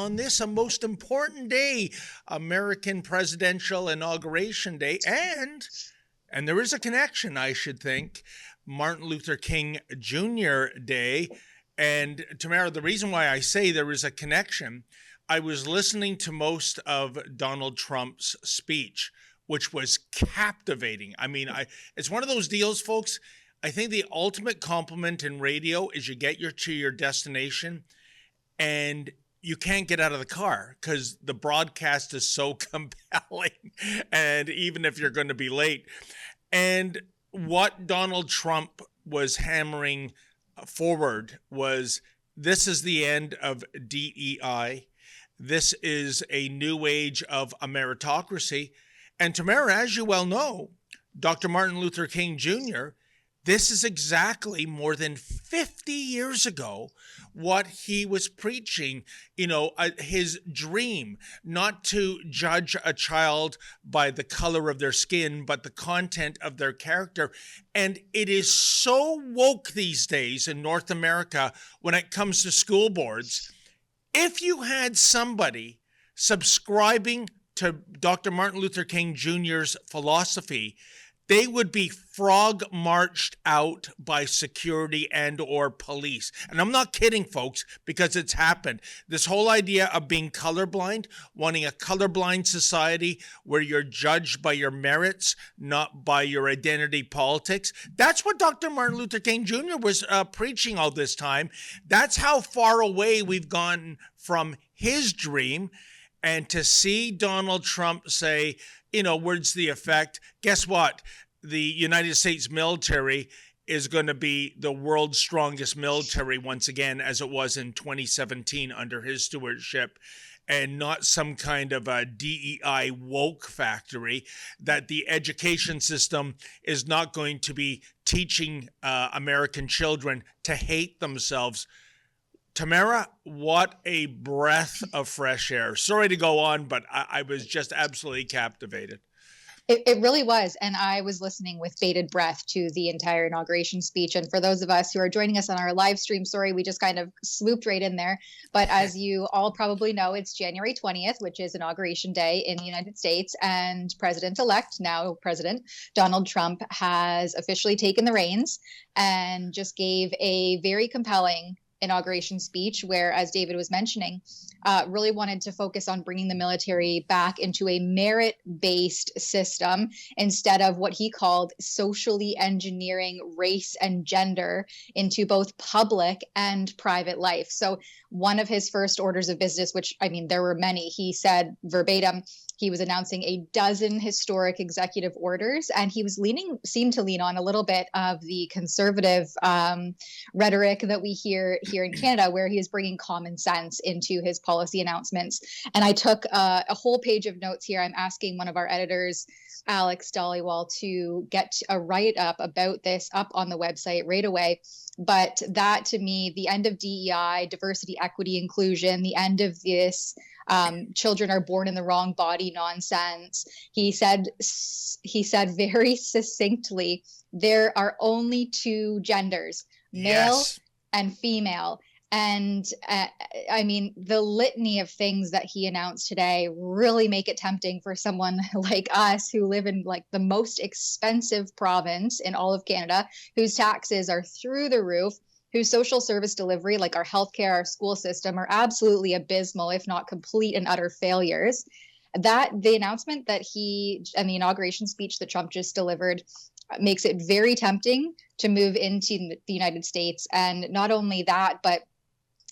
on this, a most important day, American presidential inauguration day, and there is a connection, I should think, Martin Luther King Jr. Day. And Tamara, the reason why I say there is a connection, I was listening to most of Donald Trump's speech, which was captivating. I mean, it's one of those deals, folks. I think the ultimate compliment in radio is you get to your destination and you can't get out of the car because the broadcast is so compelling. And even if you're going to be late. And what Donald Trump was hammering forward was, this is the end of DEI. This is a new age of a meritocracy. And Tamara, as you well know, Dr. Martin Luther King Jr., this is exactly more than 50 years ago what he was preaching, his dream, not to judge a child by the color of their skin, but the content of their character. And it is so woke these days in North America when it comes to school boards. If you had somebody subscribing to Dr. Martin Luther King Jr.'s philosophy, they would be frog marched out by security and or police. And I'm not kidding, folks, because it's happened. This whole idea of being colorblind, wanting a colorblind society where you're judged by your merits, not by your identity politics. That's what Dr. Martin Luther King Jr. was preaching all this time. That's how far away we've gone from his dream. And to see Donald Trump say, words to the effect, guess what? The United States military is going to be the world's strongest military once again, as it was in 2017 under his stewardship, and not some kind of a DEI woke factory, that the education system is not going to be teaching American children to hate themselves. Tamara, what a breath of fresh air. Sorry to go on, but I was just absolutely captivated. It really was. And I was listening with bated breath to the entire inauguration speech. And for those of us who are joining us on our live stream, sorry, we just kind of swooped right in there. But as you all probably know, it's January 20th, which is Inauguration Day in the United States. And President-elect, now President Donald Trump, has officially taken the reins and just gave a very compelling inauguration speech where, as David was mentioning, really wanted to focus on bringing the military back into a merit-based system instead of what he called socially engineering race and gender into both public and private life. So one of his first orders of business, which, there were many, he said verbatim, he was announcing a dozen historic executive orders, and he was seemed to lean on a little bit of the conservative rhetoric that we hear here in Canada, where he is bringing common sense into his policy announcements. And I took a whole page of notes here. I'm asking one of our editors, Alex Dollywall, to get a write-up about this up on the website right away. But that, to me, the end of DEI, diversity, equity, inclusion, the end of this children are born in the wrong body nonsense. He said very succinctly, there are only two genders, male and female. And the litany of things that he announced today really make it tempting for someone like us who live in the most expensive province in all of Canada, whose taxes are through the roof, whose social service delivery, like our healthcare, our school system, are absolutely abysmal, if not complete and utter failures. That the announcement that and the inauguration speech that Trump just delivered makes it very tempting to move into the United States. And not only that, but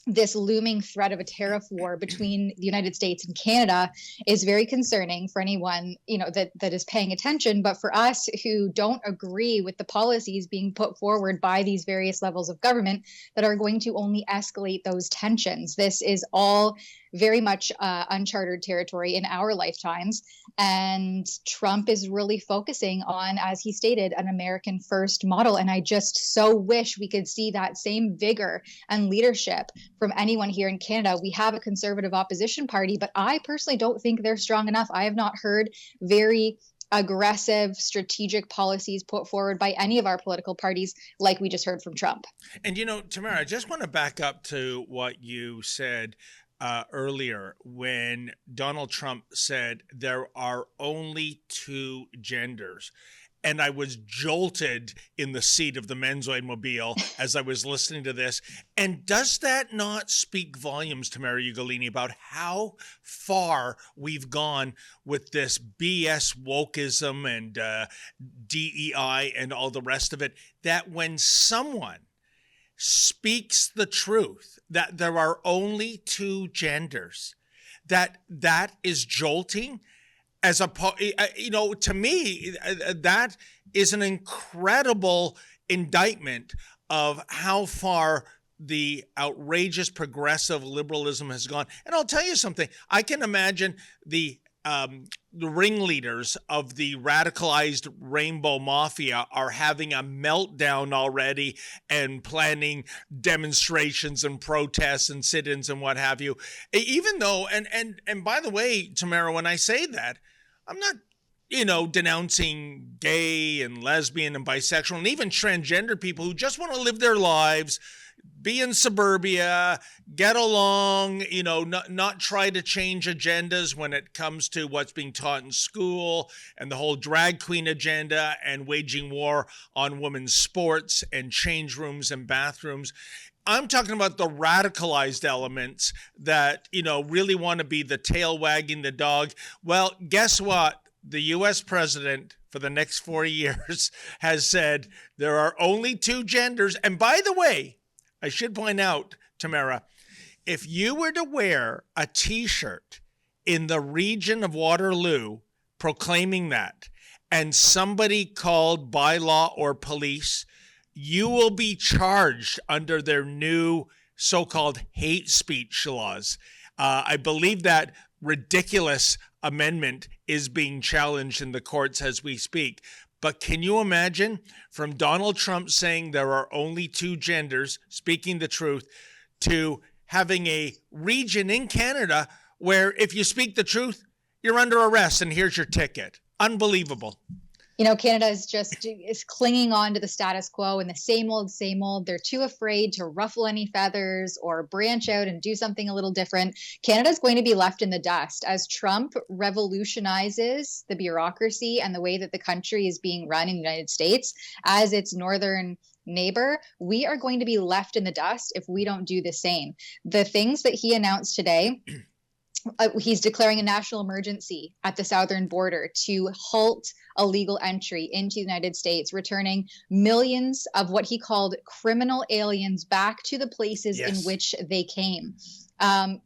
this looming threat of a tariff war between the United States and Canada is very concerning for anyone, that is paying attention. But for us who don't agree with the policies being put forward by these various levels of government that are going to only escalate those tensions, this is all very much uncharted territory in our lifetimes. And Trump is really focusing on, as he stated, an American first model. And I just so wish we could see that same vigor and leadership from anyone here in Canada. We have a conservative opposition party, but I personally don't think they're strong enough. I have not heard very aggressive strategic policies put forward by any of our political parties like we just heard from Trump. And Tamara, I just want to back up to what you said. earlier when Donald Trump said there are only two genders. And I was jolted in the seat of the Menzoid-mobile as I was listening to this. And does that not speak volumes, Tamara Ugolini, about how far we've gone with this BS wokeism and DEI and all the rest of it? That when someone speaks the truth, that there are only two genders, that is jolting. As a, to me, that is an incredible indictment of how far the outrageous progressive liberalism has gone. And I'll tell you something. I can imagine the ringleaders of the radicalized rainbow mafia are having a meltdown already and planning demonstrations and protests and sit-ins and what have you. Even though, and by the way, Tamara, when I say that, I'm not, denouncing gay and lesbian and bisexual and even transgender people who just want to live their lives, be in suburbia, get along, not try to change agendas when it comes to what's being taught in school and the whole drag queen agenda and waging war on women's sports and change rooms and bathrooms. I'm talking about the radicalized elements that, really want to be the tail wagging the dog. Well, guess what? The U.S. president for the next 4 years has said there are only two genders. And by the way, I should point out, Tamara, if you were to wear a T-shirt in the region of Waterloo proclaiming that, and somebody called by law or police, you will be charged under their new so-called hate speech laws. I believe that ridiculous amendment is being challenged in the courts as we speak. But can you imagine from Donald Trump saying there are only two genders, speaking the truth, to having a region in Canada where if you speak the truth, you're under arrest and here's your ticket? Unbelievable. Canada is clinging on to the status quo and the same old, same old. They're too afraid to ruffle any feathers or branch out and do something a little different. Canada's going to be left in the dust as Trump revolutionizes the bureaucracy and the way that the country is being run in the United States as its northern neighbor. We are going to be left in the dust if we don't do the same. The things that he announced today, he's declaring a national emergency at the southern border to halt illegal entry into the United States, returning millions of what he called criminal aliens back to the places in which they came.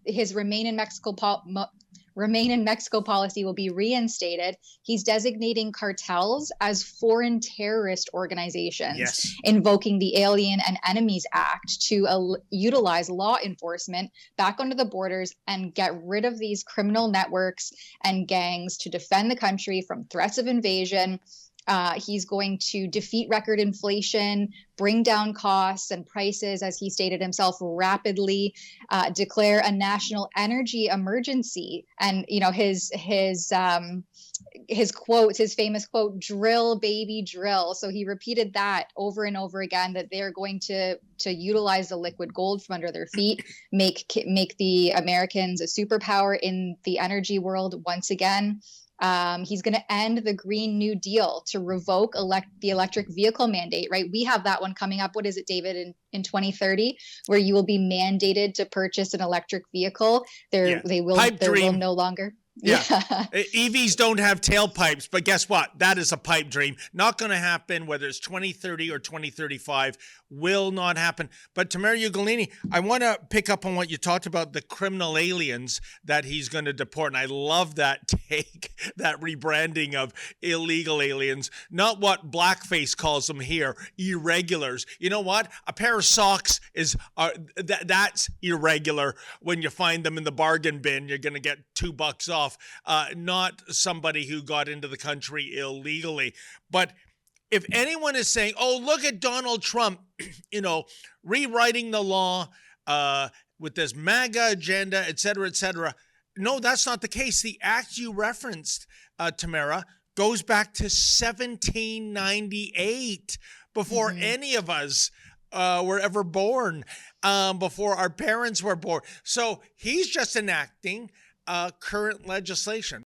His remain in Mexico policy will be reinstated. He's designating cartels as foreign terrorist organizations, invoking the Alien and Enemies Act to utilize law enforcement back onto the borders and get rid of these criminal networks and gangs to defend the country from threats of invasion. He's going to defeat record inflation, bring down costs and prices, as he stated himself, rapidly, declare a national energy emergency. And, his quotes, his famous quote, "Drill, baby, drill." So he repeated that over and over again, that they're going to utilize the liquid gold from under their feet, make the Americans a superpower in the energy world once again. He's going to end the Green New Deal to revoke the electric vehicle mandate, right? We have that one coming up. What is it, David, in 2030, where you will be mandated to purchase an electric vehicle? They will no longer. Yeah. EVs don't have tailpipes, but guess what? That is a pipe dream. Not going to happen, whether it's 2030 or 2035, will not happen. But Tamara Ugolini, I want to pick up on what you talked about, the criminal aliens that he's going to deport. And I love that take, that rebranding of illegal aliens, not what blackface calls them here, irregulars. You know what? A pair of socks is that's irregular. When you find them in the bargain bin, you're going to get $2 off. Not somebody who got into the country illegally. But if anyone is saying, oh, look at Donald Trump, rewriting the law with this MAGA agenda, et cetera, no, that's not the case. The act you referenced, Tamara, goes back to 1798, before any of us were ever born, before our parents were born. So he's just enacting current legislation.